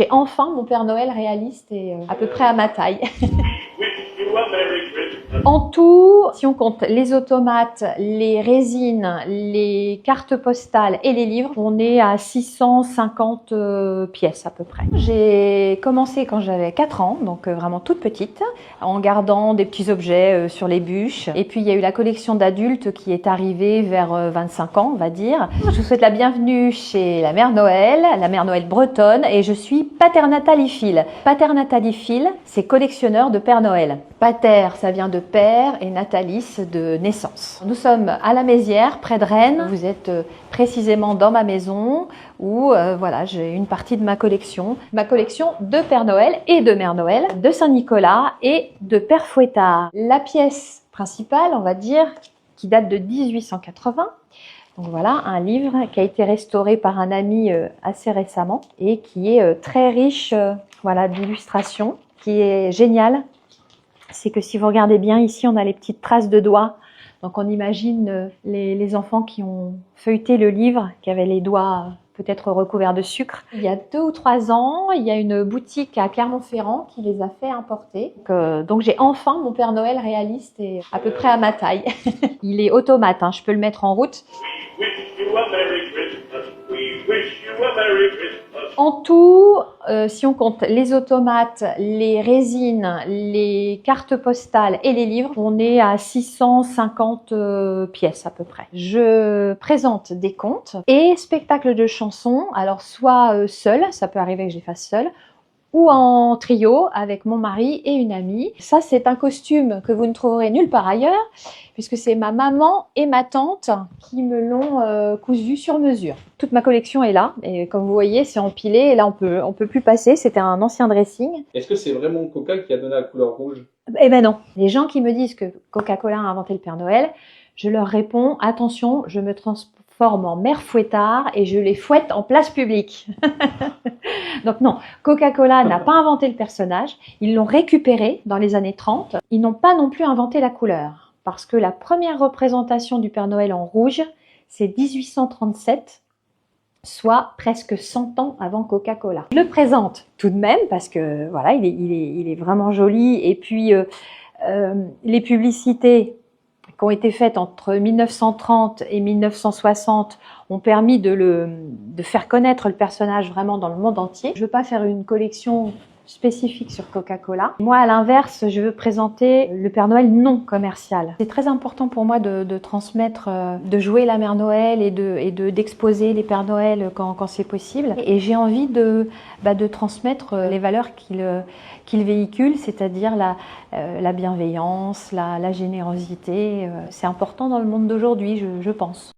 J'ai enfin mon Père Noël réaliste et à peu près à ma taille. En tout, si on compte les automates, les résines, les cartes postales et les livres, on est à 650 pièces à peu près. J'ai commencé quand j'avais 4 ans, donc vraiment toute petite, en gardant des petits objets sur les bûches. Et puis il y a eu la collection d'adultes qui est arrivée vers 25 ans, on va dire. Je vous souhaite la bienvenue chez la Mère Noël bretonne, et je suis paternataliphile. Paternataliphile, c'est collectionneur de Père Noël. Pater, ça vient de père, et natalis, de naissance. Nous sommes à la Mézières, près de Rennes. Vous êtes précisément dans ma maison où voilà, j'ai une partie de ma collection de Père Noël et de Mère Noël, de Saint-Nicolas et de Père Fouettard. La pièce principale, on va dire, qui date de 1880. Donc voilà, un livre qui a été restauré par un ami assez récemment et qui est très riche voilà, d'illustrations, qui est génial. C'est que si vous regardez bien ici, on a les petites traces de doigts. Donc on imagine les enfants qui ont feuilleté le livre, qui avaient les doigts peut-être recouverts de sucre. Il y a 2 ou 3 ans, il y a une boutique à Clermont-Ferrand qui les a fait importer. Donc j'ai enfin mon Père Noël réaliste et à peu près à ma taille. Il est automate, hein, je peux le mettre en route. En tout, si on compte les automates, les résines, les cartes postales et les livres, on est à 650 pièces à peu près. Je présente des contes et spectacles de chansons, alors soit seul, ça peut arriver que je les fasse seule, ou en trio avec mon mari et une amie. Ça, c'est un costume que vous ne trouverez nulle part ailleurs, puisque c'est ma maman et ma tante qui me l'ont cousu sur mesure. Toute ma collection est là, et comme vous voyez, c'est empilé, et là, on peut plus passer. C'était un ancien dressing. Est-ce que c'est vraiment Coca qui a donné la couleur rouge? Eh ben non. Les gens qui me disent que Coca-Cola a inventé le Père Noël, je leur réponds, attention, je me transforme en mère Fouettard et je les fouette en place publique. Donc non, Coca-Cola n'a pas inventé le personnage, ils l'ont récupéré dans les années 30. Ils n'ont pas non plus inventé la couleur, parce que la première représentation du Père Noël en rouge, c'est 1837, soit presque 100 ans avant Coca-Cola. Je le présente tout de même, parce que voilà, il est vraiment joli, et puis les publicités qui ont été faites entre 1930 et 1960 ont permis de faire connaître le personnage vraiment dans le monde entier. Je ne veux pas faire une collection spécifique sur Coca-Cola. Moi, à l'inverse, je veux présenter le Père Noël non commercial. C'est très important pour moi de transmettre, de jouer la Mère Noël et d'exposer les Pères Noël quand c'est possible. Et j'ai envie de transmettre les valeurs qu'il véhicule, c'est-à-dire la bienveillance, la générosité. C'est important dans le monde d'aujourd'hui, je pense.